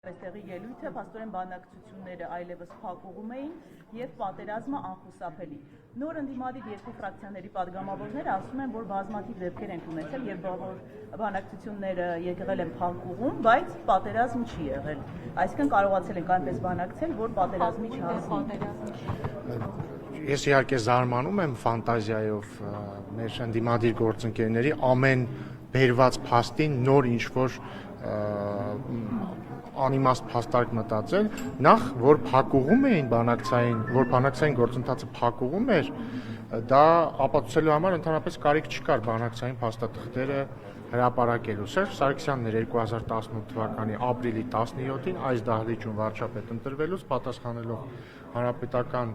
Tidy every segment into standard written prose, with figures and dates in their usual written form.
Այստեղի ելույթը փաստորեն բանակցությունները այլևս փակուղում էին եւ պատերազմը անխուսափելի։ Նոր ընդդիմադիր երկու ֆրակցիաների падգամավորները ասում են, որ բազմաթիվ դեպքեր են ունեցել եւ բանակցությունները եղել են փակուղում, բայց պատերազմ չի եղել։ Այսինքն կարողացել ենք այնպես բանակցել, որ պատերազմի չհասնի։ Ես իհարկե զարմանում եմ ֆանտազիայով մեր ընդդիմադիր գործընկերների ամեն բերված փաստին նոր ինչ-որ անիմաստ փաստարկ մտածել, նախ որ փակուղում էին բանակցային գործընթացը փակուղում էր, դա ապացուցելու համար ընդհանրապես կարիք չկար բանակցային փաստաթղթերը հրապարակելու։ Սերժ Սարգսյանն էր 2018 թվականի ապրիլի 17-ին այս դահլիճում վարչապետ ընտրվելուց պատասխանելով հանրապետական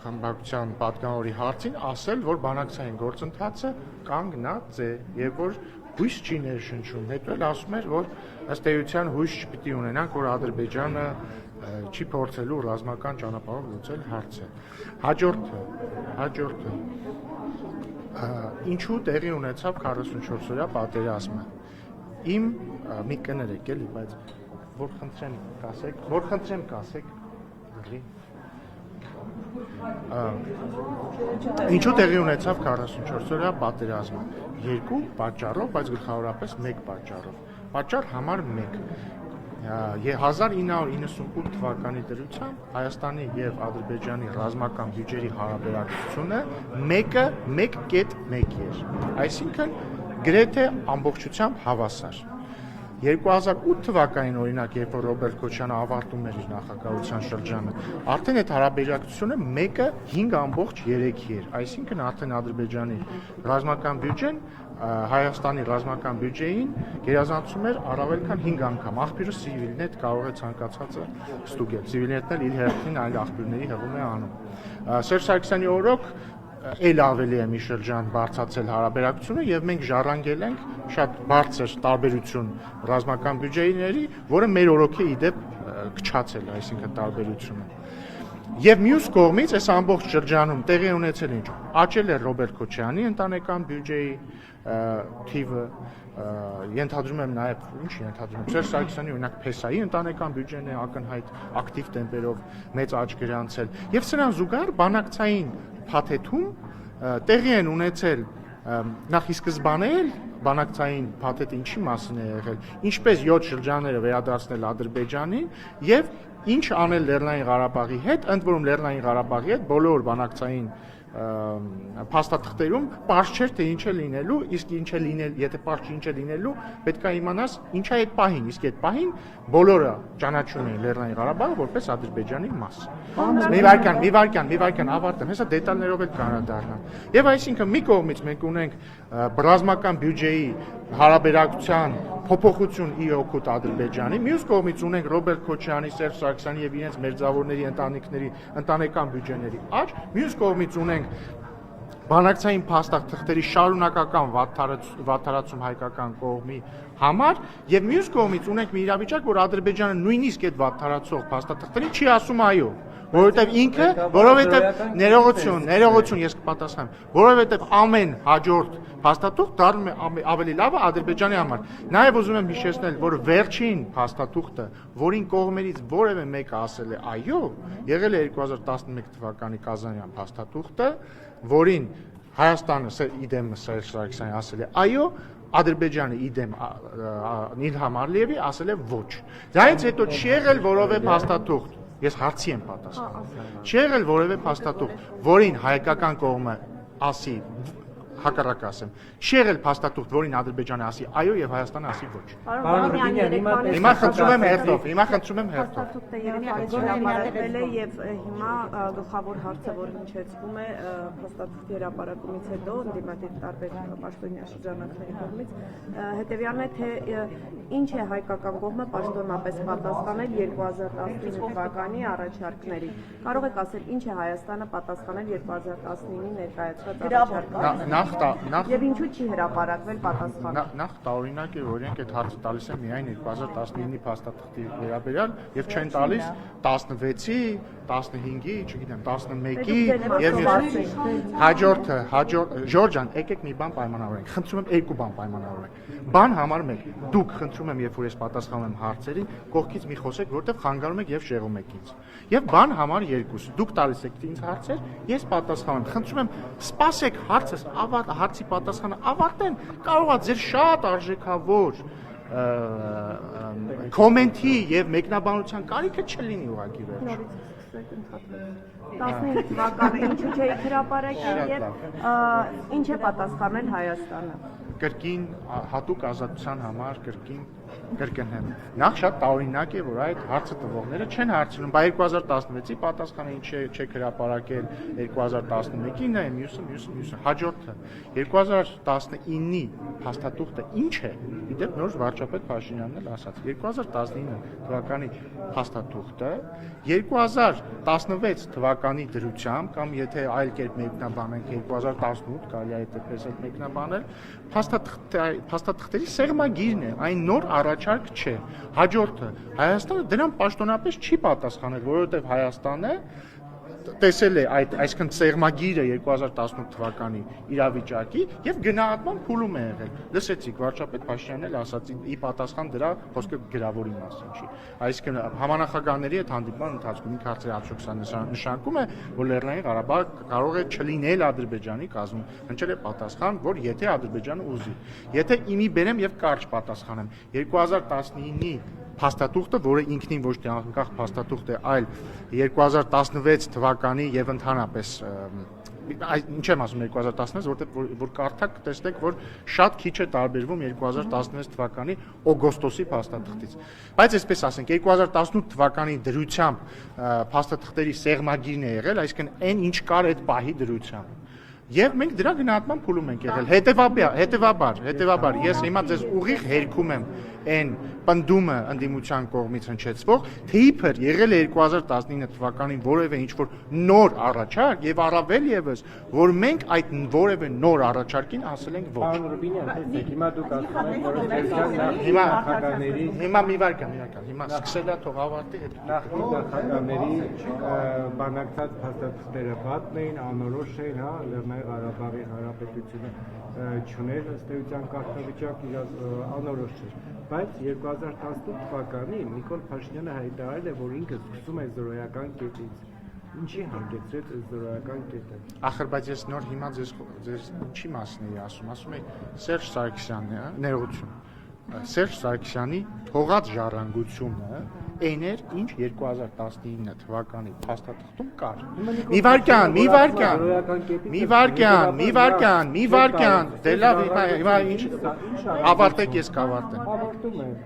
խմբակցության պատգամավորի հարցին ասել, որ բանակցային գործընթացը կանգնած է եւ որ հույս չի ներշնչում, հետո էլ ասում էր, որ ըստ էության հույս չպիտի ունենանք, որ Ադրբեջանը չի փորձելու ռազմական ճանապարհով լուծել հարցը։ Հաջորդը ինչու տեղի ունեցավ 44-օրյա պատերազմը։ Իմ մի կներեք էլի, բայց որ խնդրեմ կասեք, Ինչու տեղի ունեցավ 44-օրյա պատերազմը։ Երկու պատճառով, բայց գլխավորապես մեկ պատճառով։ Պատճառ համար 1։ 1998 թվականի դրությամբ Հայաստանի եւ Ադրբեջանի ռազմական բյուջեի հարաբերակցությունը 1.1 էր։ Այսինքն գրեթե ամբողջությամբ հավասար։ 2008 թվականին օրինակ, երբ որ Ռոբերտ Քոչյանը ավարտում էր իր նախագահության շրջանը, արդեն այդ հարաբերակցությունը 1.5 էր, այսինքն արդեն Ադրբեջանի ռազմական բյուջեն Հայաստանի ռազմական բյուջեին գերազանցում էր առավել քան 5 անգամ։ Աղբյուրը Civilnet կարող է ցանկացածը ստուգել։ Civilnet-ն էլ իր հերթին այլ աղբյուրների հղում է անում։ Սերժ Սարգսյանի օրոք էլ ավելի է մի շրջան բարձրացել հարաբերակցությունը եւ մենք ժառանգել ենք շատ բարձր տարբերություն ռազմական բյուջեների, որը մեր օրոք է իդեպ քչացել, այսինքն տարբերությունը։ Եվ մյուս կողմից այս ամբողջ շրջանում տեղի ունեցել ինչ աճել է Ռոբերտ Քոչյանի ընտանեկան բյուջեի թիվը, ենթադրում եմ նաև Սերժ Սարգսյանի օրինակ Փեսայի ընտանեկան բյուջեն է ակնհայտ ակտիվ տեմպերով մեծ աճ գրանցել եւ սրան զուգահեռ բանակցային փաթեթում տեղի են ունեցել նախ ի սկզբանե բանակցային փաթեթը ինչի մասին է եղել, ինչպես 7 շրջանները վերադարձնել Ադրբեջանին եւ ինչ անել Լեռնային Ղարաբաղի հետ, ընդ որում Լեռնային Ղարաբաղի հետ բոլոր բանակցային փաստաթղթերում պարզ չէր թե ինչ է լինելու, իսկ ինչ է լինել, եթե պարզ չի ինչ է լինելու, պետք է իմանաս ինչ է այդ պահին, իսկ այդ պահին բոլորը ճանաչում էին Լեռնային Ղարաբաղը որպես Ադրբեջանի մաս։ Մի վարքյան ավարտեմ, հեսա դետալներով էլ կանադառնամ։ Եվ այսինքն մի կողմից մենք ունենք ռազմական բյուջեի հարաբերակցության փոփոխություն ի օգուտ Ադրբեջանի, մյուս կողմից ունենք Ռոբերտ Քոչյանի, Սերժ Սարգսյանի եւ իրենց մերձավորների ընտանիքների ընտանեկան բյուջեների աճ, մյուս կողմից ունենք բանակցային փաստաթղթերի շարունակական վատթարացում հայկական կողմի համար եւ մյուս կողմից ունենք մի իրավիճակ, որ Ադրբեջանը նույնիսկ այդ վատթարացող փաստաթղթերին չի ասում այո, որովհետեւ ինքը, որովհետեւ ներողություն ես կպատասխանեմ, որովհետեւ ամեն հաջորդ փաստաթուղթ դառնում է ավելի լավը Ադրբեջանի համար։ Նաեւ ուզում եմ հիշեցնել, որ վերջին փաստաթուղթը, որին կողմերից որևէ մեկը ասել է այո, եղել է 2011 թվականի Կազանյան փաստաթուղթը, որին Հայաստանը իդեմ Սերժ Սարգսյանը ասել է այո, Ադրբեջանը իդեմ Իլհամ Ալիևի ասել է ոչ։ Դրանից հետո չի եղել որևէ փաստաթուղթ, ես հարցի եմ պատասխանում։ Չի եղել որևէ փաստաթուղթ, որին հայկական կողմը ասի հակառակ ասեմ։ Չի եղել փաստաթուղթ, որին Ադրբեջանը ասի այո եւ Հայաստանը ասի ոչ։ Հիմա խնդրում եմ հերթով։ Փաստաթուղթը հրապարակվել է եւ հիմա գլխավոր հարցը, որ հնչեցվում է փաստաթուղթի հրապարակումից հետո ընդդիմադիր տարբեր պաշտոնյա կողմից, հետեւյալն է թե ինչ է հայկական կողմը պաշտոնապես պատասխանել 2019 թվականի առաջարկներին։ Կարող եք ասել ինչ է Հայաստանը պատասխանել 2019-ի ներկայացված առաջարկներին։ Եվ ինչու չի հրապարակվել պատասխանը։ Նախ տարօրինակ է, որ իրենք այդ հարցը տալիս են միայն 2019-ի փաստաթղթի վերաբերյալ եւ չեն տալիս 16-ի, 15-ի, չգիտեմ, 11-ի եւ հաջորդը, Ժորժ ջան, եկեք մի բան պայմանավորենք։ Խնդրում եմ երկու բան պայմանավորենք։ Բան համար 1, դուք խնդրում եմ, երբ որ ես պատասխանում եմ հարցերին, կողքից մի խոսեք, որտեղ խանգարում եք եւ շեղում եք ինձ։ Եվ բան համար 2, դուք տալիս եք ինձ հարցեր, ես պատասխանում եմ։ Խնդրում եմ, սպասեք հարցի պատասխանը ավարտեն, կարող է ձեր շատ արժեքավոր կոմենտի եւ մեկնաբանության կարիքը չլինի ուղղակի վերջ։ 15 թվականը ինչու չէի հրապարակել եւ ինչ է պատասխանել Հայաստանը։ Կրկին հատուկ ազատության համար կրկնեմ։ Նախ շատ տարօրինակ է, որ այդ հարցը տվողները չեն հարցնում, բայց 2016-ի պատասխանը ինչ չեք հրապարակել, 2011-ին է, մյուսը։ Հաջորդը 2019-ի փաստաթուղթը ինչ է։ Իդեպ նոր վարչապետ Փաշինյանն էլ ասաց, 2019 թվականի փաստաթուղթը 2016 թվականի դրությամբ կամ եթե այլ կերպ մեկնաբանենք 2018 կարելի է այդպես էլ մեկնաբանել, փաստաթղթերի սեղմագիրն է, այն նոր առաջարկ չէ։ Հաջորդը Հայաստանը դրան պաշտոնապես չի պատասխանել, որովհետև Հայաստանը տեսել է այսինքն սեղմագիրը 2018 թվականի իրավիճակի եւ գնահատման փուլում է եղել։ Լսեցիք վարչապետ Փաշինյանն էլ ասաց ի պատասխան դրա խոսքը գրավորի մասին չի։ Այսինքն համանախագահների հետ հանդիպման ընթացքում ինքը հարցրի Աշոքսյանը նշանակում է, որ Լեռնային Ղարաբաղը կարող է չլինել Ադրբեջանի կազմում։ Հնչել է պատասխան, որ եթե Ադրբեջանը ուզի։ Եթե իմի բերեմ եւ կարճ պատասխանեմ 2019-ի փաստաթուղթը, որը ինքնին ոչ թե անկախ փաստաթուղթ է, այլ 2016 թվականի եւ ընդհանրապես ինչ եմ ասում 2016, որ կարդաք տեսնեք, որ շատ քիչ է տարբերվում 2016 թվականի օգոստոսի փաստաթղթից։ Բայց այսպես ասենք 2018 թվականի դրությամբ փաստաթղթերի սեղմագիրն է եղել, այսինքն այն ինչ կար այդ պահի դրությամբ։ Եվ մենք դրա գնահատման փուլում ենք եղել։ Հետևաբար ես հիմա ձեզ ուղիղ հերքում եմ այն պնդումը ընդդիմության կողմից հնչեցվող, թե իբր եղել է 2019 թվականին որևէ ինչ-որ նոր առաջարկ եւ առավել եւս, որ մենք այդ որևէ նոր առաջարկին ասել ենք ոչ։ Պարոն Ռուբինյան, տեսեք, հիմա դուք ասում եք, որ նախագահների Հիմա մի վարքան, հիմա սկսելա թող ավարտի հետ։ նախկին նախագահների բանակցած փաստաթղթերը պատն էին, անորոշ էին, հա, Լեռնային Ղարաբաղի Հանրապետությունը չուներ ըստ էության կարգավիճակ իր անորոշ չէր, բայց 2018 թվականին Նիկոլ Փաշինյանը հայտարարել է, որ ինքը սկսում է զրոյական կետից։ Ինչի հանգեցրեց այս զրոյական կետը։ Ախր բայց ես նոր հիմա ձեզ ինչի մասին էի ասում էի Սերժ Սարգսյանն է, ներողություն։ Սերժ Սարգսյանի թողած ժառանգությունը այն էր, ինչ 2019 թվականի փաստաթղթում կար։ Մի վարքան, դե լավ, հիմա ինչ ավարտեք, ես կավարտեմ։ Ավարտում եմ։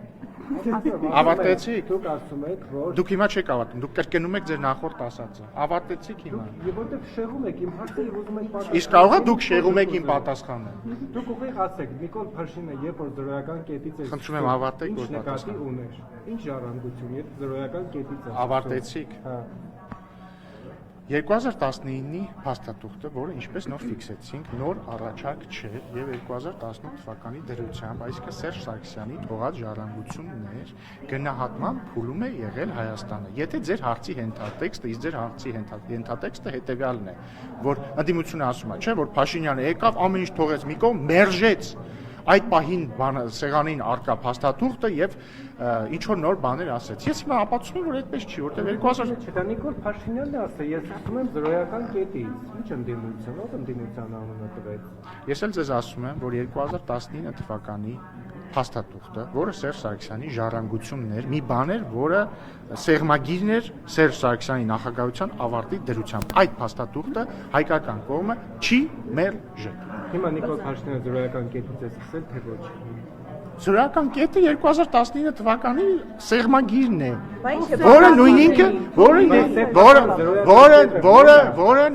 Ավարտեցիք։ Դուք ասում եք, որ Դուք հիմա չեք ավարտում, դուք կրկնում եք ձեր նախորդ ասածը։ Ավարտեցիք հիմա։ Եվ որտեղ շեղում եք իմ հարցը եւ ուզում եք պատասխանել։ Իսկ կարող է դուք շեղում եք իմ պատասխանը։ Դուք ուղիղ ասեք, Նիկոլ Փաշինյանը երբ որ զրոյական կետից է Խնդրում եմ ավարտեք, որ ինչ նկատի պատասխան։ ուներ։ Ինչ ժառանգություն, երբ զրոյական կետից է։ Ավարտեցիք։ Հա։ 2019-ի փաստաթուղթը, որը ինչպես նոր ֆիքսեցինք, նոր առաջարկ չէր եւ 2018 թվականի դրությամբ, այսինքն Սերժ Սարգսյանի թողած ժառանգություններ գնահատման փուլում է եղել Հայաստանը։ Եթե ձեր հարցի հենթատեքստը, իսկ ձեր հարցի հենթատեքստը հետեւյալն է, որ ընդդիմությունը ասում է, չէ, որ Փաշինյանը եկավ, ամեն ինչ թողեց մի կողմ, մերժեց այդ պահին սեղանին արկա փաստաթուղթը եւ ինչ որ նոր բաներ ասեց։ Ես հիմա ապացուցում եմ, որ այդպես չի, որտեղ 2000 Չէ, դա Նիկոլ Փաշինյանն է ասել, ես ասում եմ զրոյական կետից։ Ինչ ընդդիմություն, ով ընդդիմության անունը տվեց։ Ես էլ ձեզ ասում եմ, որ 2019 թվականի փաստաթուղթը, որը Սերժ Սարգսյանի ժառանգությունն էր, մի բան էր, որը սեղմագիրն էր Սերժ Սարգսյանի նախագահության ավարտի դրությամբ։ Այդ փաստաթուղթը հայկական կողմը չի մերժել։ Հիմա Նիկոլ Փաշինյանը զրոյական կետից է սկսել, թե ոչ։ Զրոյական կետը 2019 թվականի սեղմագիրն է, Բայց չէ, որը նույն ինքը, որը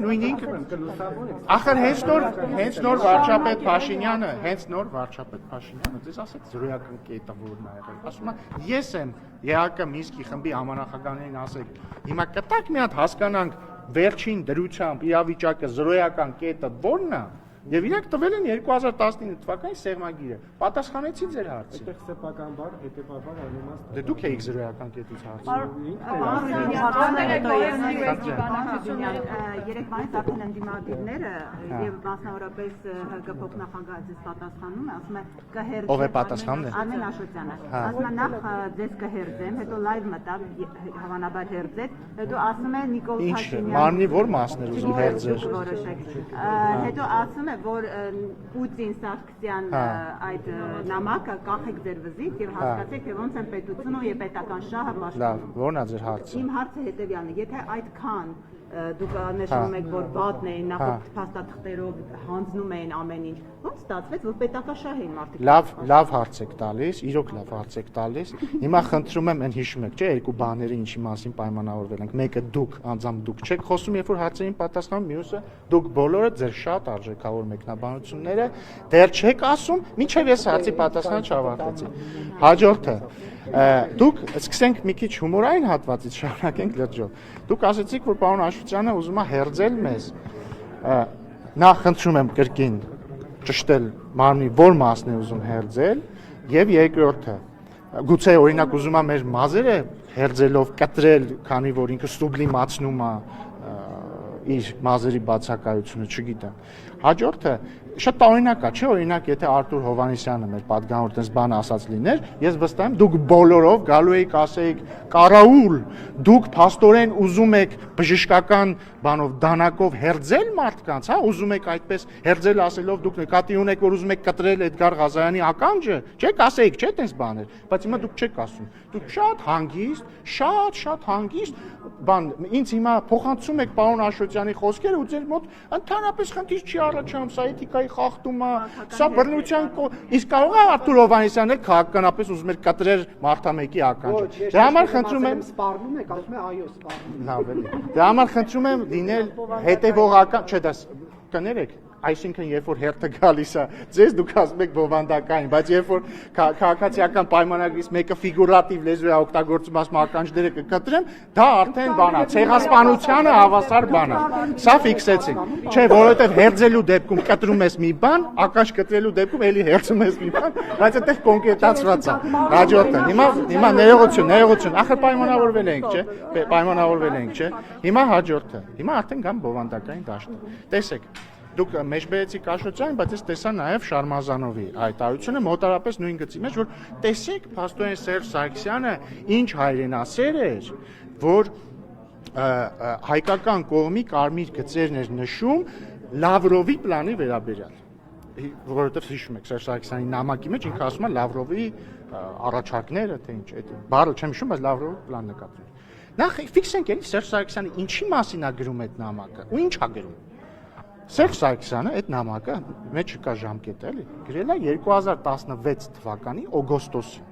նույն ինքը ախր հենց նոր վարչապետ Փաշինյանը, դες ասեց զրոյական կետը որն է եղել։ Ասում է, ես եմ ԵԱԿ Մինսկի խմբի համանախագահներին ասեք, հիմա կտակ մի հատ հասկանանք վերջին դրությամբ իրավիճակը զրոյական կետը որն է։ Եվ իրենք տվել են 2019 թվականի սեղմագիրը։ Պատասխանեցի ձեր հարցին։ Այդտեղ սեփական բառ, հետևաբար անիմաստ։ Դե դուք եք զրոյական կետից Երեք բանից արդեն ընդդիմադիրները եւ մասնավորապես ՀԿ փոխնախագահ ձեզ պատասխանում է, ասում է կհերձեմ։ Ով է պատասխանում։ Արմեն Աշոտյանը։ Ասում է նախ ձեզ կհերձեմ, հետո լայվ մտավ, հավանաբար հերձեց, հետո ասում է Նիկոլ Ինչ, Փաշինյան։ մարմնի որ մասն էր ուզում հերձեր։ Հետո ասում է, որ Պուտին Սարգսյան այդ նամակը կախեք ձեր վզից եւ հասկացեք, թե ոնց են պետությունը եւ պետական շահը պաշտպանում։ Լավ, ո՞րն է ձեր հարցը։ Իմ հարցը հետեւյալն է, եթե այդքան դուք նշում եք, որ վատն էին, նախորդ փաստաթղթերով հանձնում էին ամեն ինչ, ո՞նց ստացվեց, որ պետակաշահ էին մարդիկ։ Լավ հարց եք տալիս, իրոք լավ հարց եք տալիս։ Հիմա խնդրում եմ, այն հիշում եք, չէ, երկու բաները ինչի մասին պայմանավորվել ենք։ Մեկը դուք, անձամբ դուք չեք խոսում, երբ որ հարցերին պատասխանում, մյուսը դուք բոլորը ձեր շատ արժեքավոր մեկնաբանությունները դեռ չեք ասում, մինչև ես հարցի պատասխանը չավարտեցի։ Հաջորդը դուք սկսենք մի քիչ հումորային հատվածից շարունակենք լրջով։ Դուք ասացիք, որ պարոն Աշոտյանը ուզում է հերձել մեզ։ Նախ խնդրում եմ կրկին ճշտել մարմնի որ մասն է ուզում հերձել, եւ երկրորդը գուցե օրինակ ուզում է մեր մազերը հերձելով կտրել, քանի որ ինքը սուբլիմացնում է իր մազերի բացակայությունը, չգիտեմ։ Հաջորդը շատ տարօրինակ է, չէ՞, օրինակ, եթե Արտուր Հովհաննիսյանը մեր պատգամավոր տես բան ասած լիներ, ես վստահ եմ դուք բոլորով գալու եք ասեիք կարաուլ, դուք փաստորեն ուզում եք բժշկական բանով դանակով հերձել մարդկանց, հա, ուզում եք այդպես հերձել ասելով դուք նկատի ունեք, որ ուզում եք կտրել Էդգար Ղազարյանի ականջը, չեք ասեիք, չէ՞ տես բաներ, բայց հիմա դուք չեք ասում։ Դուք շատ հանգիստ, շատ հանգիստ բան ինձ հիմա փոխանցում եք պարոն Աշոտյանի խոսքերը ու ձեր մոտ ընդհանրապես խնդիր չի առաջանում, սա էթիկայի խախտում է, սա բռնության իսկ կարող է Արտուր Հովհաննիսյանն էլ քաղաքականապես ուզում էր կտրել մարդամեկի ականջը։ Դրա համար խնդրում եմ սպառնում եք, ասում է այո, սպառնում։ Լավ էլի։ Դրա համար խնդրում եմ լինել հետևողական, չէ, դա կներեք, այսինքն երբ որ հերթը գալիս է, ձեզ դուք ասում եք բովանդակային, բայց երբ որ քաղաքացիական պայմանագրից մեկը ֆիգուրատիվ լեզու է օգտագործում, ասում ականջները կկտրեմ, դա արդեն բան է, ցեղասպանությանը հավասար բան է։ Սա ֆիքսեցինք։ Չէ, որովհետև հերձելու դեպքում կտրում ես մի բան, ականջ կտրելու դեպքում էլի հերձում ես մի բան, բայց այդտեղ կոնկրետացված է։ Հաջորդը։ Հիմա ներողություն, ախր պայմանավորվել ենք, չէ՞։ Պայմանավորվել ենք, չէ՞։ Հիմա հաջորդը։ Հիմա արդեն գամ բովանդակային դաշտը։ Տեսեք, դուք մեջբերեցիք Աշոտյանին, բայց ես տեսա նաև Շարմազանովի հայտարարությունը մոտարապես նույն գծի մեջ, որ տեսեք փաստորեն Սերժ Սարգսյանը ինչ հայրենասեր էր, որ հայկական կողմի կարմիր գծերն էր նշում Լավրովի պլանի վերաբերյալ, որովհետև հիշում եք Սերժ Սարգսյանի նամակի մեջ ինքը ասում է Լավրովի առաջարկները, թե ինչ, այդ բառը չեմ հիշում, բայց Լավրովի պլանն է կապվում։ Նախ ֆիքսենք էլի Սերժ Սարգսյանը ինչի մասին է գրում այդ նամակը ու ինչ է գրում։ Սերժ Սարգսյանը այդ նամակը մեջ չկա ժամկետ էլի, գրել է 2016 թվականի օգոստոսին։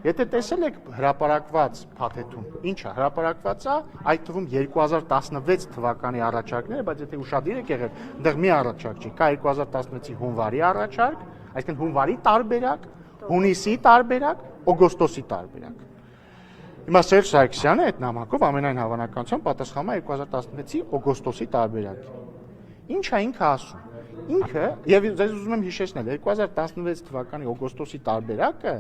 Եթե տեսել եք հրապարակված փաթեթում, ինչ է հրապարակված է, այդ թվում 2016 թվականի առաջարկները, բայց եթե ուշադիր եք եղել, այնտեղ մի առաջարկ չի, կա 2016-ի հունվարի առաջարկ, այսինքն հունվարի տարբերակ, հունիսի տարբերակ, օգոստոսի տարբերակ։ Հիմա Սերժ Սարգսյանը այդ նամակով ամենայն հավանականությամբ պատասխանում է 2016-ի օգոստոսի տարբերակին։ Ինչ է ինքը ասում։ Ինքը, եւ ձեզ ուզում եմ հիշեցնել, 2016 թվականի օգոստոսի տարբերակը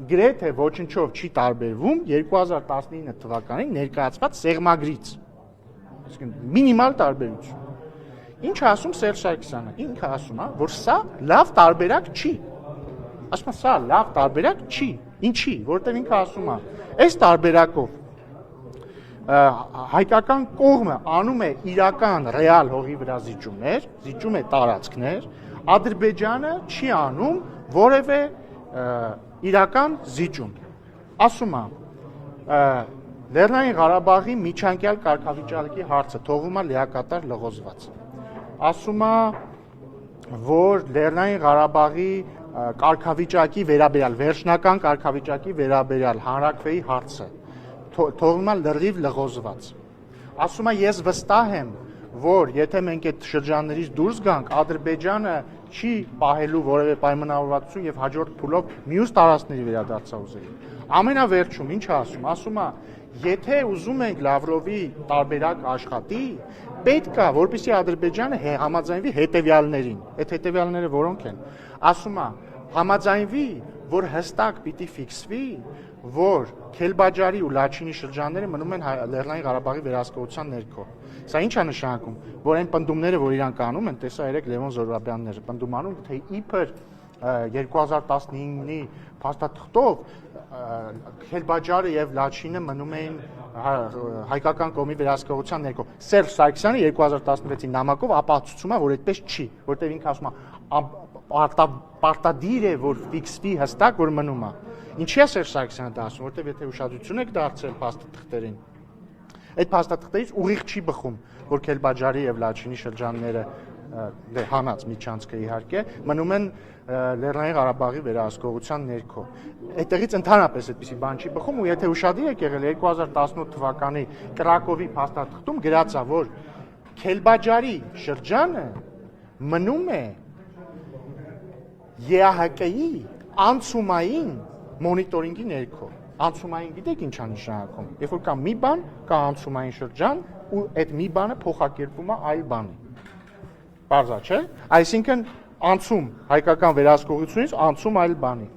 գրեթե ոչնչով չի տարբերվում 2019 թվականին ներկայացված սեղմագրից։ Այսինքն մինիմալ տարբերություն։ Ինչ է ասում Սերժ Սարգսյանը։ Ինքը ասում է, որ սա լավ տարբերակ չի։ Ասում է, սա լավ տարբերակ չի։ Ինչի՞, որովհետեւ ինքը ասում է, այս տարբերակով հայկական կողմը անում է իրական ռեալ հողի վրա զիջումներ, զիջում է տարածքներ, Ադրբեջանը չի անում որևէ իրական զիջում։ Ասում է Լեռնային Ղարաբաղի միջանկյալ կարգավիճակի հարցը թողում է լիակատար լղոզված։ Ասում է, որ Լեռնային Ղարաբաղի կարգավիճակի վերաբերյալ, վերջնական կարգավիճակի վերաբերյալ հանրաքվեի հարցը թողնում է լրիվ լղոզված։ Ասում է, ես վստահ եմ, որ եթե մենք այդ շրջաններից դուրս գանք, Ադրբեջանը չի պահելու որևէ պայմանավորվածություն եւ հաջորդ փուլով մյուս տարածքների վերադարձա ուզելու։ Ամենավերջում ինչ ասում, ասում է, եթե ուզում ենք Լավրովի տարբերակ աշխատի, պետք է, որպեսզի Ադրբեջանը համաձայնվի հետևյալներին, այդ հետևյալները որոնք են, ասում է, համաձայնվի, որ հստակ պիտի ֆիքսվի, որ Քելբաջարի ու Լաչինի շրջանները մնում են Լեռնային Ղարաբաղի վերահսկողության ներքո։ Սա ինչ է նշանակում, որ այն պնդումները, որ իրանք անում են, տեսա երեք Լևոն Զոհրաբյանները պնդում անում, թե իբր 2015-ի փաստաթղթով Քելբաջարը եւ Լաչինը մնում էին հայկական կողմի վերահսկողության ներքո։ Սերժ Սարգսյանը 2016-ի նամակով ապացուցում է, որ այդպես չի, որտեղ ինքը ասում է պարտադիր է, որ ֆիքսվի հստակ, որ մնում է։ Ինչի է Սերժ Սարգսյանը դա ասում, որտեղ եթե ուշադրություն եք դարձրել փաստաթղթերին, այդ փաստաթղթերից ուղիղ չի բխում, որ Քելբաջարի եւ Լաչինի շրջանները հանած միջանցքը իհարկե մնում են Լեռնային Ղարաբաղի վերահսկողության ներքո։ Այդտեղից ընդհանրապես այդպիսի բան չի բխում ու եթե ուշադիր եք եղել 2018 թվականի Կրակովի փաստաթղթում գրած է, որ Քելբաջարի շրջանը մնում է ԵԱՀԿ-ի անցումային մոնիտորինգի ներքո։ Անցումային գիտեք ինչ է նշանակում։ Երբ որ կա մի բան, կա անցումային շրջան ու այդ մի բանը փոխակերպվում է այլ բանի։ Պարզա, չէ՞։ Այսինքն անցում հայկական վերահսկողությունից անցում այլ բանի։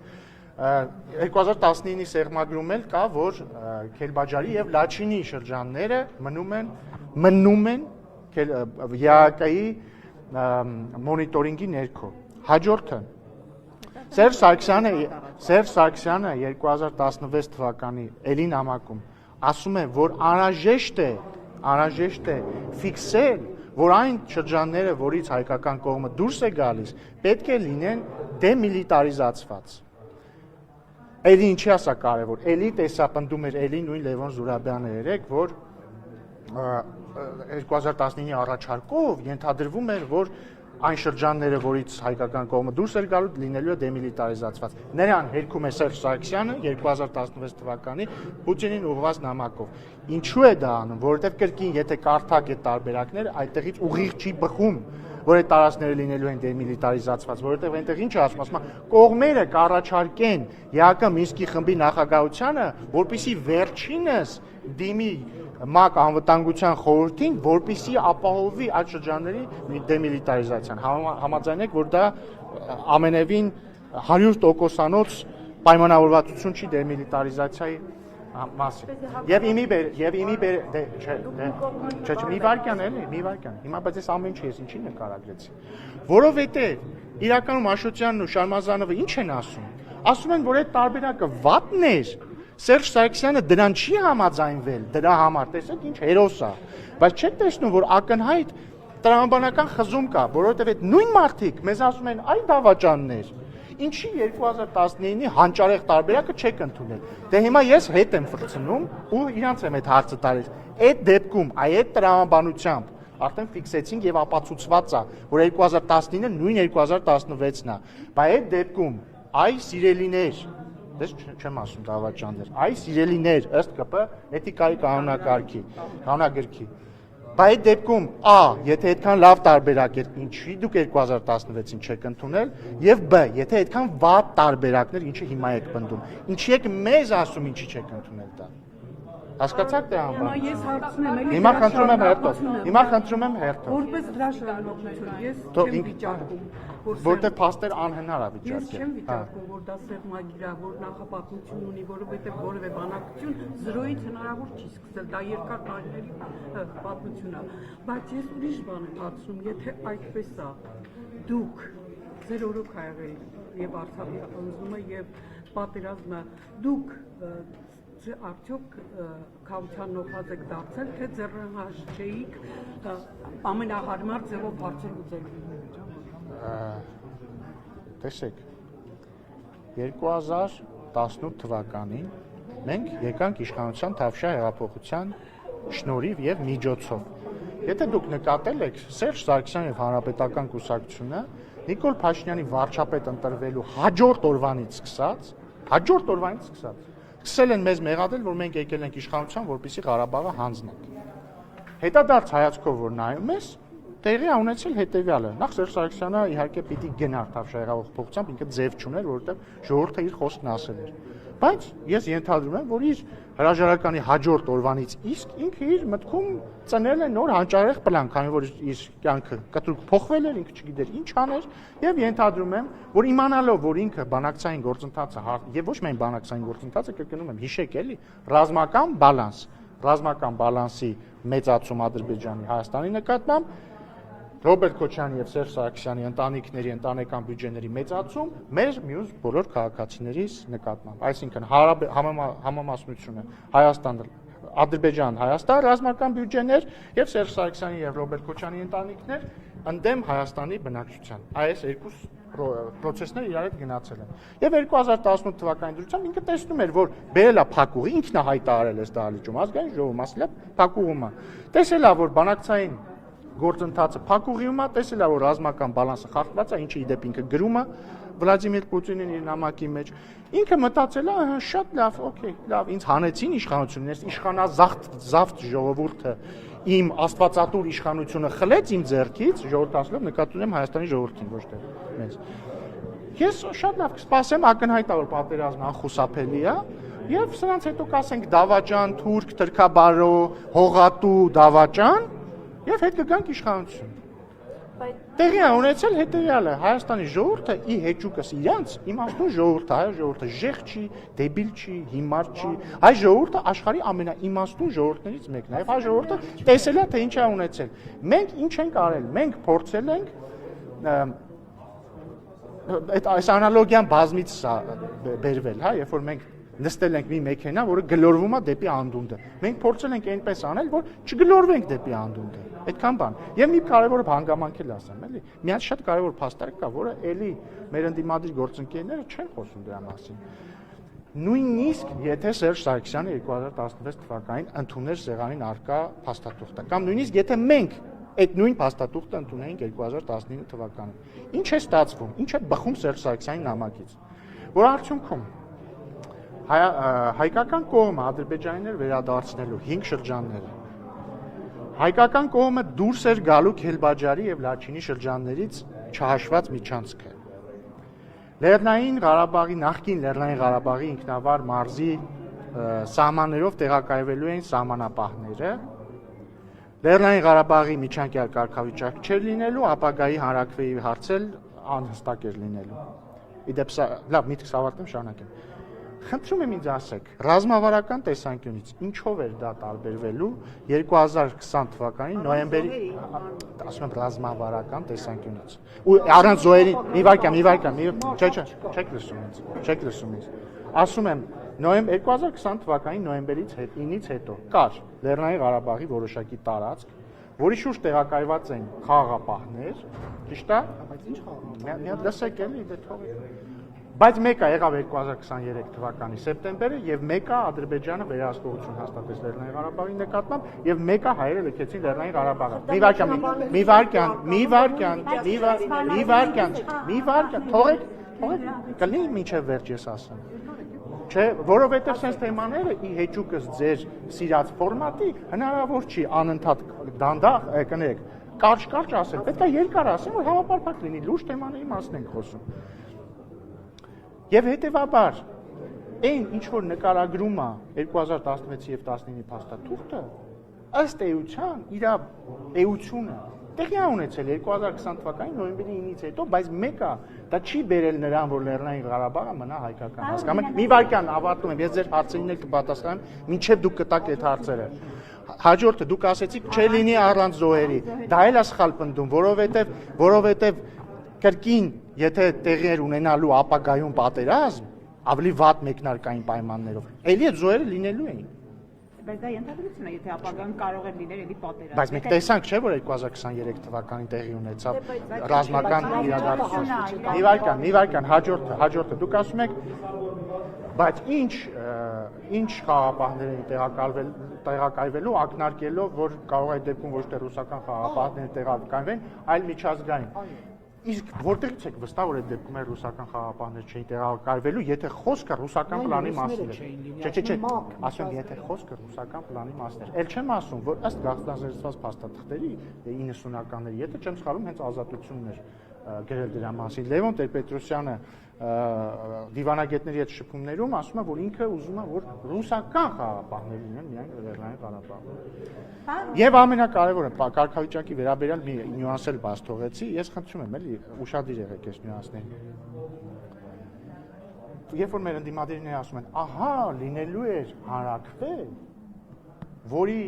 2019-ի սեղմագրում էլ կա, որ Քելբաջարի եւ Լաչինի շրջանները մնում են ԵԱՀԿ-ի մոնիտորինգի ներքո։ Հաջորդը Սերժ Սարգսյանը 2016 թվականի էլի նամակում ասում է, որ անհրաժեշտ է ֆիքսել, որ այն շրջանները, որից հայկական կողմը դուրս է գալիս, պետք է լինեն դեմիլիտարիզացված։ Էլի ինչի է սա կարևոր։ Էլի տեսապնդում էր էլի նույն Լևոն Զուրաբյանը երեք, որ 2019-ի առաջարկով ենթադրվում էր, որ այն շրջանները, որից հայկական կողմը դուրս էր գալու, լինելու է դեմիլիտարիզացված։ Նրան հերքում է Սերժ Սարգսյանը 2016 թվականի Պուտինին ուղղված նամակով։ Ինչու է դա անում, որովհետև կրկին, եթե կարդակ այդ տարբերակները, այդտեղից ուղիղ չի բխում, որ այդ տարածքները լինելու են դեմիլիտարիզացված, որովհետև այնտեղ ինչ ասում, ասում է, կողմերը կառաջարկեն ՀԱԿ Մինսկի խմբի նախագահությանը, որպեսզի վերջինս դիմի ՄԱԿ անվտանգության խորհրդին, որպեսզի ապահովի այդ շրջանների դեմիլիտարիզացիան։ Համաձայն եք, որ դա ամենևին 100%-անոց պայմանավորվածություն չի դեմիլիտարիզացիայի մասին։ Մի վարքյան էլի, մի վարքյան։ Հիմա բայց ես ամեն ինչ ես ինչի նկարագրեցի։ Որովհետև իրականում Աշոտյանն ու Շարմազանովը ինչ են ասում։ Ասում են, որ այդ տարբերակը վատն էր։ Սերժ Սարգսյանը դրան չի համաձայնվել, դրա համար, տեսեք ինչ հերոս է, բայց չեք տեսնում, որ ակնհայտ տրամաբանական խզում կա, որովհետև այդ նույն մարդիկ մեզ ասում են, այ դավաճաններ, ինչի 2019-ի հանճարեղ տարբերակը չեք ընդունել։ Դե հիմա ես հետ եմ ֆրցնում ու իրանց եմ այդ հարցը տալիս։ Այդ դեպքում, այդ տրամաբանությամբ արդեն ֆիքսեցինք եւ ապացուցված է, որ 2019-ը նույն 2016-ն է, բայց այդ դեպքում, այ սիրելիներ, դες չեմ ասում դավաճաններ, այ սիրելիներ ըստ ԿՊ էթիկայի կանոնագրքի։ Բայց այդ դեպքում եթե այդքան լավ տարբերակ էր, ինչի դուք 2016-ին չեք ընդունել, եւ B, եթե այդքան վատ տարբերակներ, ինչի հիմա եք պնդում, ինչի եք մեզ ասում ինչի չեք ընդունել դա։ Հասկացաք դե անվան։ Ես հարցնում եմ, էլի Հիմա խնդրում եմ հերթով։ Որպես դրա շարունակություն, ես չեմ վիճակում, որտեղ փաստեր անհնար է վիճակել։ Ես չեմ վիճակում, որ դա սեղմագիր է, որ նախապատմություն ունի, որովհետև որևէ բանակցություն 0-ից հնարավոր չի սկսել, դա երկար տարիների պատմություն է։ Բայց ես ուրիշ բան եմ հարցնում, եթե այդպես է, դուք ձեր օրոք ա եղել եւ Արցախի խնդրումը եւ պատերազմը, դուք արդյոք քավության նոխած եք դարձել, թե ձեռնհաշճեիք ամենահարմար ձևով հարցեր լուծելու։ Տեսեք, 2018 թվականին մենք եկանք իշխանության Թավշյա հեղափոխության շնորհիվ եւ միջոցով։ Եթե դուք նկատել եք, Սերժ Սարգսյան եւ Հանրապետական կուսակցությունը Նիկոլ Փաշինյանի վարչապետ ընտրվելու հաջորդ օրվանից սկսած սկսել են մեզ մեղադրել, որ մենք եկել ենք իշխանության, որպեսզի Ղարաբաղը հանձնենք։ Հետադարձ հայացքով որ նայում ես, տեղի ունեցել հետեւյալը։ Նախ Սերժ Սարգսյանը իհարկե պիտի գնար Թավշյա հեղափոխությամբ, ինքը ձև չուներ, որովհետև ժողովուրդը իր խոսքն ասել էր։ Բայց ես ենթադրում եմ, որ իր հրաժարականի հաջորդ օրվանից իսկ ինքը իր մտքում ծնել է նոր հանճարեղ պլան, քանի որ իր կյանքը կտրուկ փոխվել էր, ինքը չգիտեր ինչ աներ, եւ ենթադրում եմ, որ իմանալով, որ ինքը բանակցային գործընթացը եւ ոչ միայն բանակցային գործընթացը, կրկնում եմ, հիշեք էլի, ռազմական բալանսի մեծացում Ադրբեջանի Հայաստանի նկատմամբ Ռոբերտ Քոչարյանի եւ Սերժ Սարգսյանի ընտանիքների ընտանեկան բյուջեների մեծացում մեր մյուս բոլոր քաղաքացիներից նկատմամբ։ Այսինքն համամասնությունը Հայաստան, Ադրբեջան, Հայաստան ռազմական բյուջեներ եւ Սերժ Սարգսյանի եւ Ռոբերտ Քոչարյանի ընտանիքներ ընդդեմ Հայաստանի բնակչության։ Այս երկու process-ները իրար հետ գնացել են։ Եվ 2018 թվականի դրությամբ ինքը տեսնում էր, որ բերել է փակուղի, ինքն է հայտարարել այս դահլիճում, ազգային ժողովում ասել է փակուղումը։ Տեսել է, որ բանակցային գործընթացը փակուղիում է, տեսել է, որ ռազմական բալանսը խախտված է, ինչը իդեպ ինքը գրում է Վլադիմիր Պուտինին իր նամակի մեջ։ Ինքը մտածել է, շատ լավ, օքեյ, լավ, ինձ հանեցին իշխանություններից, իշխանազավթ ժողովուրդը իմ աստվածատուր իշխանությունը խլեց իմ ձեռքից, ժողովուրդ ասելով նկատի ունեմ Հայաստանի ժողովրդին, ոչ թե մեզ։ Ես շատ լավ կսպասեմ, ակնհայտ է, որ պատերազմը անխուսափելի է, եւ սրանց հետո կասենք դավաճան, թուրք, թրքաբարո, հողատու դավաճան, եւ հետ կգանք իշխանություն։ Տեղի է ունեցել հետեւյալը, Հայաստանի ժողովուրդը ի հեճուկս իրանց իմաստուն ժողովուրդը, հայ ժողովուրդը ժեղ չի, դեբիլ չի, հիմար չի, հայ ժողովուրդը աշխարհի ամենաիմաստուն ժողովուրդներից մեկն է, եւ հայ ժողովուրդը տեսել է, թե ինչ է ունեցել։ Մենք ինչ ենք արել, մենք փորձել ենք այս անալոգիան բազմից բերվել, հա, երբ որ մենք նստել ենք մի մեքենա, որը գլորվում է դեպի անդունդը։ Մենք փորձել ենք այնպես անել, որ չգլորվենք դեպի անդունդը։ Այդքան բան։ Եվ մի կարևոր հանգամանք էլ ասեմ, էլի։ Մի հատ շատ կարևոր փաստարկ կա, որը էլի մեր ընդդիմադիր գործընկերները չեն խոսում դրա մասին։ Նույնիսկ եթե Սերժ Սարգսյանը 2016 թվականին ընդուներ սեղանին առկա փաստաթուղթը, կամ նույնիսկ եթե մենք այդ նույն փաստաթուղթը ընդունեինք 2019 թվականին։ Ինչ է ստացվում, ինչ է բխում Սերժ Սարգսյանի նամակից, որ արդյունքում հայկական կողմը ադրբեջանիներ վերադարձնելու 5 շրջանները, հայկական կողմը դուրս էր գալու Քելբաջարի եւ Լաչինի շրջաններից չհաշված միջանցքը։ Լեռնային Ղարաբաղի, նախկին Լեռնային Ղարաբաղի ինքնավար մարզի սահմաններով տեղակայվելու են սահմանապահները, Լեռնային Ղարաբաղի միջանկյալ կարգավիճակ չէր լինելու, ապագայի հանրաքվեի հարցել անհստակ էր լինելու։ Իդեպ լավ, միտքս ավարտեմ, շարունակեմ։ Խնդրում եմ ինձ ասեք, ռազմավարական տեսանկյունից ինչով էր դա տարբերվելու 2020 թվականի նոյեմբերի, ասում եմ ռազմավարական տեսանկյունից։ Ու առանց զոհերի, մի վարքան, չեք լսում ինձ։ Ասում եմ, 2020 թվականի նոյեմբերից 9-ից հետո կար Լեռնային Ղարաբաղի որոշակի տարածք, որի շուրջ տեղակայված են խաղաղապահներ, ճիշտ է։ Բայց ինչ խաղաղապահ։ Մի հատ լսեք էլի, դե թողեք։ Բայց մեկը եղավ 2023 թվականի սեպտեմբերը եւ մեկը Ադրբեջանը վերահսկողություն հաստատեց Լեռնային Ղարաբաղի նկատմամբ եւ մեկը հայերը լքեցին Լեռնային Ղարաբաղը։ Մի վարքան, թողեք, կլինի մինչեւ վերջ ես ասեմ։ Չէ, որովհետեւ sense թեմաները ի հեճուկս ձեր սիրած ֆորմատի հնարավոր չի անընդհատ դանդաղ կներեք, կարճ ասել, պետք է երկար ասեմ, որ համապարփակ լինի, լուրջ թեմաների մասին ենք խոսում։ Եվ հետևաբար, այն ինչ որ նկարագրում է 2016 եւ 19-ի փաստաթուղթը, ըստ էության, իր էությունը տեղի է ունեցել 2020 թվականի նոյեմբերի 9-ից հետո, բայց մեկը դա չի բերել նրան, որ Լեռնային Ղարաբաղը մնա հայկական հասկանում։ Մի վարքան ավարտում եմ, ես ձեր հարցերին էլ կպատասխանեմ, մինչեւ դուք կտաք այդ հարցերը։ Հաջորդը դուք ասեցիք չէ լինի առանց զոհերի։ Դա էլ է սխալ պնդում, որովհետեւ կրկին, եթե տեղի էր ունենալու ապագայում պատերազմ, ավելի վատ մեկնարկային պայմաններով, էլի այդ զոհերը լինելու էին։ Բայց դա ենթադրություն է, եթե ապագայում կարող էր լինել էլի պատերազմ։ Բայց մենք տեսանք, չէ, որ 2023 թվականին տեղի ունեցավ ռազմական իրադարձություն։ Մի վարքան, հաջորդը դուք ասում եք, բայց ինչ խաղաղապահներ են տեղակայվելու, ակնարկելով, որ կարող է դեպքում ոչ թե ռուսական խաղաղապահներ տեղակայվեն, այլ միջազգային։ Իսկ որտեղից եք վստահ, որ այդ դեպքում է ռուսական խաղաղապահներ չէին տեղակայվելու, եթե խոսքը ռուսական պլանի մասին է։ Չէ, ասում եմ, եթե խոսքը ռուսական պլանի մասին է։ Էլ չեմ ասում, որ ըստ գաղտնազերծված փաստաթղթերի 90-ականների, եթե չեմ սխալվում, հենց ազատությունն էր գրել դրա մասին։ Լևոն Տեր-Պետրոսյանը դիվանագետների հետ շփումներում ասում է, որ ինքը ուզում է, որ ռուսական խաղապահներ լինեն միայն Լեռնային Ղարաբաղում։ Եվ ամենակարևորը կարգավիճակի վերաբերյալ մի նյուանս էլ բաց թողեցի, ես խնդրում եմ էլի ուշադիր եղեք այս նյուանսներին։ Երբ որ մեր ընդդիմադիրները ասում են, ահա, լինելու էր հանրաքվե, որի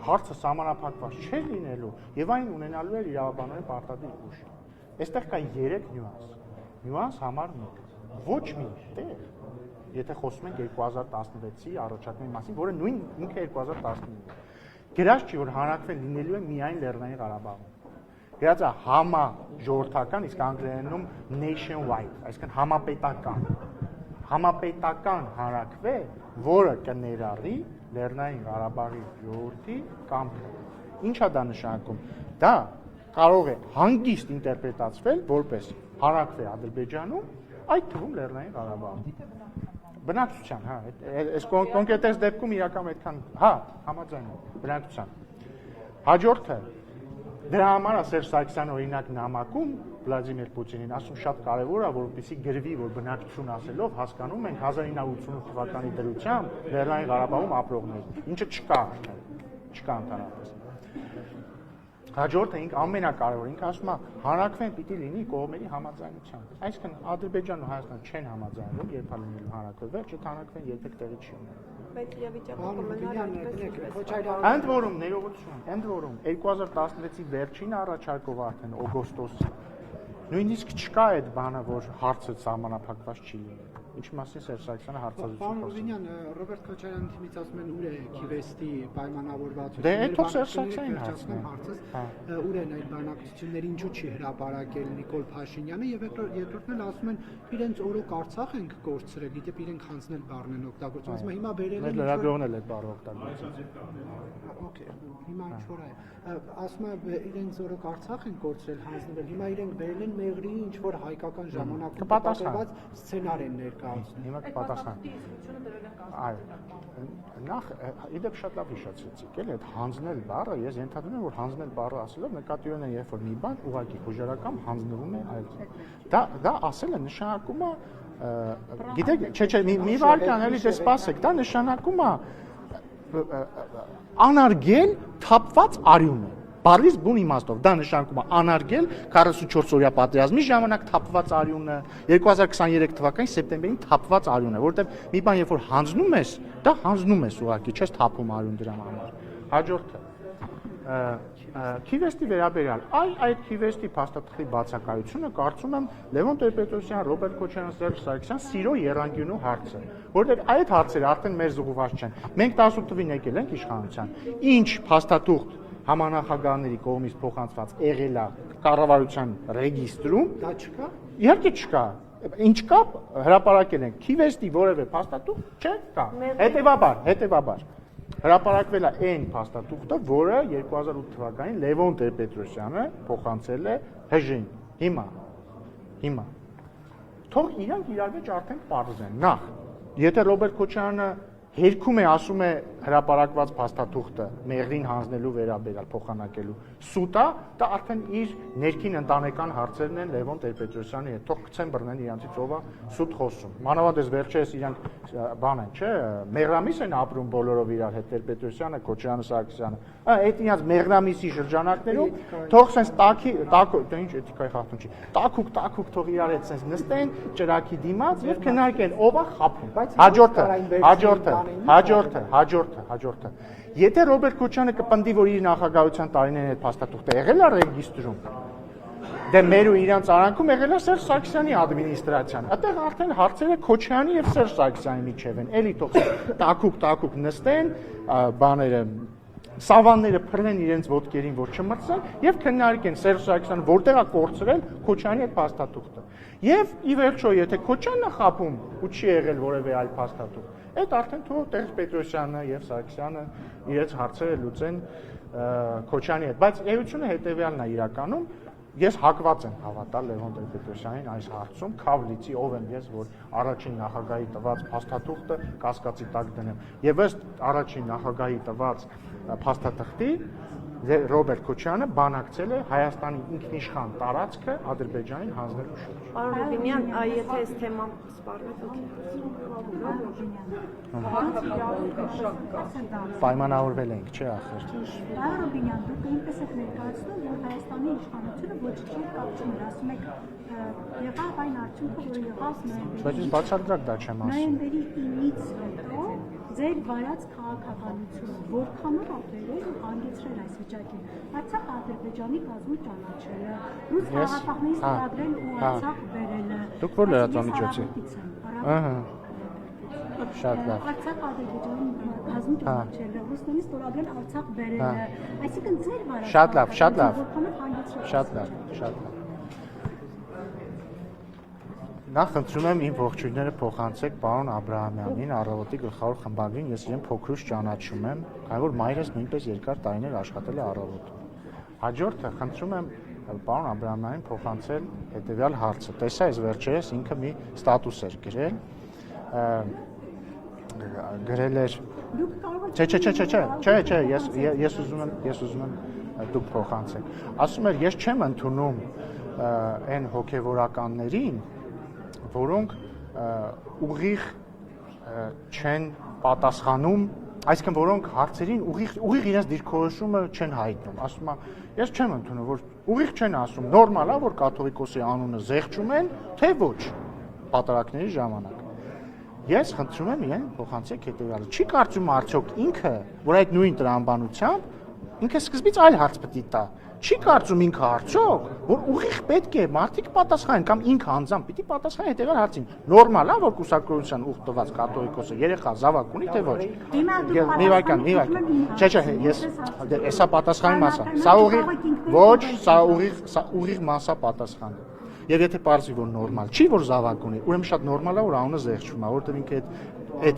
հարցը սահմանափակված չէր լինելու, եւ այն ունենալու էր իրավաբանորեն պարտադիր ուժ։ Այստեղ կա 3 նյուանս։ Նյուանս համար 1. Ոչ մի տեղ, եթե խոսում ենք 2016-ի առաջարկների մասին, որը նույն ինքը 2015-ը։ Գրած չի, որ հանրաքվեն լինելու է միայն Լեռնային Ղարաբաղում։ Գրած է համաժողովրդական, իսկ անգլերենում nationwide, այսինքն համապետական հանրաքվե, որը կներառի Լեռնային Ղարաբաղի ժողովրդի կամքը։ Ինչ է դա նշանակում։ Դա կարող է հանգիստ ինտերպրետացվել որպես հանրաքվե Ադրբեջանում, այդ թվում Լեռնային Ղարաբաղում։ Բնակչության, հա, այս կոնկրետ դեպքում իրական այդքան, հա, համաձայն եմ, բնակչության։ Հաջորդը դրա համար է Սերժ Սարգսյանը օրինակ նամակում Վլադիմիր Պուտինին ասում շատ կարևոր է, որպեսզի գրվի, որ բնակչություն ասելով հասկանում ենք 1988 թվականի դրությամբ Լեռնային Ղարաբաղում ապրողներ, ինչը չկա ընդհանրապես։ Հաջորդը ինքը ամենակարևորը, ինքը ասում է հանրաքվեն պիտի լինի կողմերի համաձայնությամբ։ Այսինքն Ադրբեջանն ու Հայաստանը չեն համաձայնվում, երբ է լինելու հանրաքվե, վերջը հանրաքվեն երբեք տեղի չի ունենա։ Բայց իրավիճակը կմնա Ընդ որում ներողություն, ընդ որում 2016-ի վերջին առաջարկով արդեն օգոստոսի նույնիսկ չկա այդ բանը, որ հարցը սահմանափակված չի լինի։ Ինչի մասին Սերժ Սարգսյանը հարցազրույց Պարոն Ռուբինյան, Ռոբերտ Քոչարյանի թիմից ասում են ուր է Քիվեստի պայմանավորվածությունը։ Դե այդքան Սերժ Սարգսյանին հարցնեմ։ Ուր են այդ բանակցությունները, ինչու չի հրապարակել Նիկոլ Փաշինյանը եւ երկրորդն էլ ասում են իրենց օրոք Արցախ ենք կորցրել, դիտեպ իրենք հանձնել բառն են օգտագործում։ Ասում են հիմա բերել են լրագրողն էլ այդ բառը օգտագործել։ Okay, հիմա ինչ որ է։ Ասում է իրենց օրոք Արցախ են կորցրել, հանձնվել։ Հիմա իրենք բերել են Մեղրիի ինչ որ հայկական ժամանակում պատասխանված սցենար են ներկայացնում։ Հիմա կպատասխան։ Այո։ Նախ իդեպ շատ լավ հիշեցիք, էլի այդ հանձնել բառը, ես ենթադրում եմ, որ հանձնել բառը ասելով նկատի ունեն, երբ որ մի բան ուղղակի հուժարական հանձնվում է այլ։ Դա ասելը նշանակում է, գիտեք, չէ, մի վարքան էլի դե սպասեք, դա նշանակում է անարգել թափված արյունը։ Բառից բուն իմաստով դա նշանակում է անարգել 44 օրյա պատերազմի ժամանակ թափված արյունը 2023 թվականի սեպտեմբերին թափված արյունը, որովհետև մի բան երբ որ հանձնում ես, դա հանձնում ես ուղղակի, չես թափում արյուն դրա համար։ Հաջորդը Քիվեստի վերաբերյալ, այդ Քիվեստի փաստաթղթի բացակայությունը կարծում եմ Լևոն Տեր-Պետրոսյան, Ռոբերտ Քոչարյան, Սերժ Սարգսյան սիրո եռանկյունու հարցը, որովհետև այդ հարցերը արդեն մեր զուգված չեն։ Մենք 18 թվին եկել ենք իշխանության։ Ինչ փաստաթուղթ համանախագահների կողմից փոխանցված եղել է կառավարության ռեգիստրում, դա չկա։ Իհարկե չկա։ Ինչ կա, հրապարակել են Քիվեստի որևէ փաստաթուղթ չկա։ Հետևաբար հրապարակվել է այն փաստաթուղթը, որը 2008 թվականին Լևոն Տեր-Պետրոսյանը փոխանցել է ՀԺ-ին։ Հիմա։ Թող իրանք իրավիճ արդեն պարզ են։ Նախ, եթե Ռոբերտ Քոչարյանը հերքում է ասում է հրապարակված փաստաթուղթը Մեղրին հանձնելու վերաբերյալ փոխանակելու սուտ է, դա արդեն իր ներքին ընտանեկան հարցերն են Լևոն Տեր-Պետրոսյանի հետ, թող գցեն բռնեն իրանցից ով է սուտ խոսում։ Մանավանդ վերջերս իրանք բան են, չէ, Մեղրամիս են ապրում բոլորով իրար հետ Տեր-Պետրոսյանը, Քոչարյանը, Սարգսյանը։ Այդ իրանց Մեղրամիսի շրջանակներում թող սենց տակի, ինչ էթիկայի խախտում չի։ Տակուկ թող իրար հետ սենց նստեն ճրակի դիմաց եւ քննարկեն ով է խաբում։ Հաջորդը։ Եթե Ռոբերտ Քոչարյանը կպնդի, որ իր նախագահության տարիներին այդ փաստաթուղթը եղել է ռեգիստրում, դե մեր ու իրանց արանքում եղել է Սերժ Սարգսյանի ադմինիստրացիան։ Այդտեղ արդեն հարցերը Քոչարյանի եւ Սերժ Սարգսյանի միջև են։ Էլի թող տակուկ նստեն, բաները սավանները փռնեն իրենց ոտքերին, որ չմրցեն եւ քննարկեն Սերժ Սարգսյանը որտեղ է կորցրել Քոչարյանի այդ փաստաթուղթը։ Եվ ի վերջո, եթե Քոչարյանն է խափում ու չի եղել որևէ այլ փաստաթուղթ, այդ արդեն թող Տեր-Պետրոսյանը եւ Սարգսյանը իրենց հարցերը լուծեն Քոչարյանի հետ, բայց էությունը հետեւյալն է իրականում, ես հակված եմ հավատալ Լևոն Տեր-Պետրոսյանին այս հարցում, քավլիցի ով եմ ես, որ առաջին նախագահի տված փաստաթուղթը կասկածի տակ դնեմ։ Եվ ըստ առաջին նախագահի տված փաստաթղթի Ռոբերտ Քոչյանը բանակցել է Հայաստանի ինքնիշխան տարածքը Ադրբեջանին հանձնելու շուրջ։ Պարոն Ռուբինյան, եթե այս թեման սպառվեց, Պայմանավորվել ենք, չէ՞ ախր։ Պարոն Ռուբինյան, դուք այնպես եք ներկայացնում, որ Հայաստանի իշխանությունը ոչ չի կապ չուներ, ասում եք եղավ այն արդյունքը, որը եղավ նոյեմբերի։ Բայց ես բացարձակ դա չեմ ասում։ Նոյեմբերի 9-ից հետո ձեր վարած քաղաքականությունը որքանով ապրել ու հանգեցրել այս վիճակին։ Արցախ Ադրբեջանի կազմում ճանաչելը, ռուս քաղաքացիներից ստորագրել ու Արցախ բերելը։ Դուք որ լրատվամիջոցի։ Ահա։ Շատ լավ։ Արցախ Ադրբեջանի կազմում ճանաչելը, ռուսներից ստորագրել Արցախ բերելը։ Այսինքն ձեր վարած Շատ լավ, շատ լավ։ որքանով հանգեցրել։ Շատ լավ, շատ լավ։ Նախ խնդրում եմ իմ ողջույնները փոխանցեք պարոն Աբրահամյանին, Առավոտի գլխավոր խմբագրին, ես իրեն փոքրուց ճանաչում եմ, քանի որ մայրս նույնպես երկար տարիներ աշխատել է Առավոտում։ Հաջորդը խնդրում եմ պարոն Աբրահամյանին փոխանցել հետևյալ հարցը։ Տեսա այս վերջերս ինքը մի ստատուս էր գրել էր Չէ, ես ուզում եմ դուք փոխանցեք։ Ասում էր, ես չեմ ընդունում այն հոգևորականներին, որոնք ուղիղ չեն պատասխանում, այսինքն որոնք հարցերին ուղիղ իրենց դիրքորոշումը չեն հայտնում։ Ասում է, ես չեմ ընդունում, որ ուղիղ չեն ասում, նորմալ է, որ կաթողիկոսի անունը զեղչում են, թե ոչ պատարակների ժամանակ։ Ես խնդրում եմ իրեն փոխանցեք հետևյալը։ Չի կարծում արդյոք ինքը, որ այդ նույն տրամաբանությամբ ինքը սկզբից այլ հարց պետք է տա։ Չի կարծում ինքը արդյոք, որ ուղիղ պետք է մարդիկ պատասխանեն կամ ինքը անձամբ պիտի պատասխանի հետևյալ հարցին։ Նորմալ է, որ կուսակրության ուխտ տված կաթողիկոսը երեխա զավակ ունի, թե ոչ։ Մի վարքան։ Չէ, ես հեսա պատասխանի մասա։ Սա ուղիղ ոչ, սա ուղիղ մասա պատասխանը։ Եվ եթե պարզվի, որ նորմալ չի, որ զավակ ունի, ուրեմն շատ նորմալ է, որ անունը զեղչում է, որովհետև ինքը այդ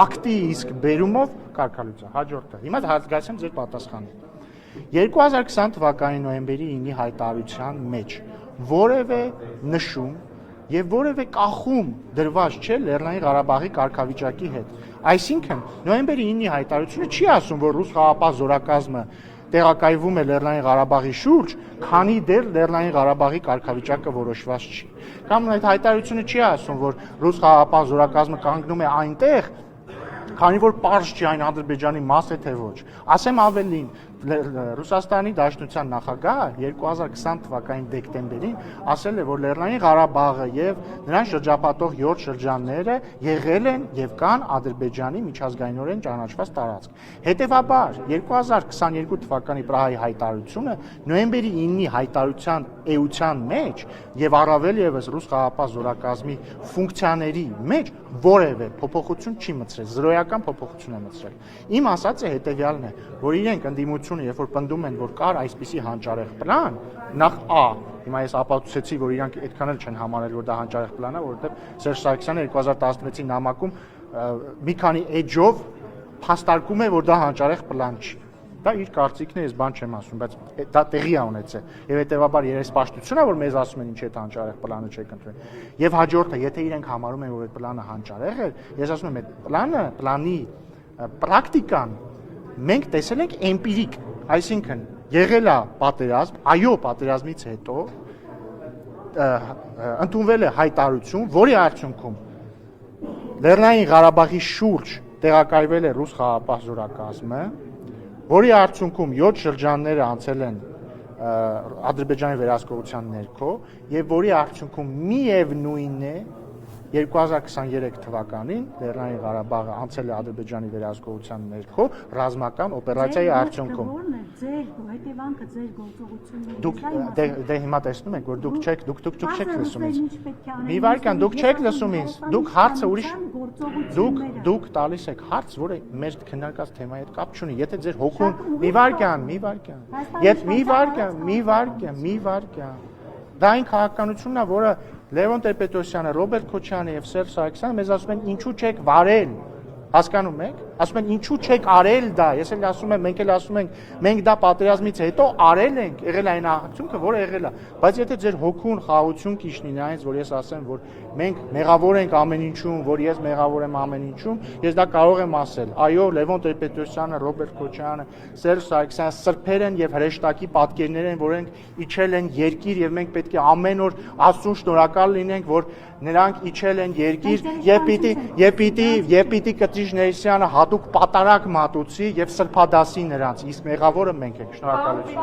ակտի իսկ բերումով կարգալուց է։ Հաջորդը։ Հիմա գացեմ ձեր պատասխանը։ 2020 թվականի նոյեմբերի 9-ի հայտարարության մեջ որևէ նշում եւ որևէ կախում դրված չէ Լեռնային Ղարաբաղի կարգավիճակի հետ։ Այսինքն նոյեմբերի 9-ի հայտարարությունը չի ասում, որ ռուս խաղաղապահ զորակազմը տեղակայվում է Լեռնային Ղարաբաղի շուրջ, քանի դեռ Լեռնային Ղարաբաղի կարգավիճակը որոշված չի։ Կամ այդ հայտարարությունը չի ասում, որ ռուս խաղաղապահ զորակազմը կանգնում է այնտեղ, քանի որ պարզ չի այն Ադրբեջանի մաս է թե ոչ։ Ասեմ ավելին, Ռուսաստանի Դաշնության նախագահը 2020 թվականի դեկտեմբերին ասել է, որ Լեռնային Ղարաբաղը եւ նրան շրջապատող 7 շրջանները եղել են եւ կան Ադրբեջանի միջազգայինորեն ճանաչված տարածք։ Հետևաբար 2022 թվականի Պրահայի հայտարարությունը նոյեմբերի 9-ի հայտարարության էության մեջ եւ առավել եւս ռուս խաղաղապահ զորակազմի ֆունկցիաների մեջ որևէ փոփոխություն չի մտցրել, զրոյական փոփոխություն է մտցրել։ Իմ ասածը հետեւյալն է, որ իրենք ընդդիմությունը, երբ որ պնդում են, որ կար այսպիսի հանճարեղ պլան, նախ հիմա ես ապացուցեցի, որ իրանք այդքան էլ չեն համարել, որ դա հանճարեղ պլան է, որովհետև Սերժ Սարգսյանը 2016-ի նամակում մի քանի էջով փաստարկում է, որ դա հանճարեղ պլան չի։ Դա իր կարծիքն է, ես բան չեմ ասում, բայց դա տեղի է ունեցել։ Եվ հետեւաբար երեսպաշտությունն է, որ մեզ ասում են ինչ այդ հանճարեղ պլանը չեք ընդունել։ Եվ հաջորդը, եթե իրենք համարում են, որ այդ պլանը հանճարեղ է, ես ասում եմ, այդ պլանի պրակտիկան մենք տեսել ենք էմպիրիկ, այսինքն եղել է պատերազմ, այո, պատերազմից հետո ընդունվել է հայտարարություն, որի արդյունքում Լեռնային Ղարաբաղի շուրջ տեղակայվել է ռուս խաղաղապահ զորակազմը, որի արդյունքում 7 շրջանները անցել են Ադրբեջանի վերահսկողության ներքո եւ որի արդյունքում միևնույն է 2023 թվականին Լեռնային Ղարաբաղը անցել է Ադրբեջանի վերահսկողության ներքո ռազմական օպերացիայի արդյունքում։ Ձեր հետևանքը ձեր գործողությունների։ Դուք դե հիմա տեսնում եք, որ դուք չեք լսում ինձ։ Մի վարքան դուք չեք լսում ինձ։ Դուք հարցը ուրիշ դուք տալիս եք հարց, որը մեր քննարկած թեմայի հետ կապ չունի։ Եթե ձեր հոգում մի վարքան։ Դա այն քաղաքականությունն է, որը Լևոն Տեր-Պետրոսյանը, Ռոբերտ Քոչյանը եւ Սերժ Սարգսյանը մեզ ասում են ինչու չեք վարել։ Հասկանում եք։ Ասում են ինչու չեք արել դա։ Ես էլ ասում եմ, մենք էլ ասում ենք, մենք դա պատերազմից հետո արել ենք, եղել այն արդյունքը, որը եղել է։ Բայց եթե ձեր հոգուն խաղաղություն կիշնի նրանից, որ ես ասեմ, որ մենք մեղավոր ենք ամեն ինչում, որ ես մեղավոր եմ ամեն ինչում, ես դա կարող եմ ասել։ Այո, Լևոն Տեր-Պետրոսյանը, Ռոբերտ Քոչարյանը, Սերժ Սարգսյանը սրբեր են եւ հրեշտակի պատկերներ են, որոնք իջել են երկիր եւ մենք պետք է ամեն օր Աստծուն շնորհակալ լինենք, որ նրանք իջել են երկիր եւ պիտի Կտիժ Ներսյանը հատուկ պատարակ մատուցի եւ սրբադասի նրանց, իսկ մեղավորը մենք ենք։ Շնորհակալություն։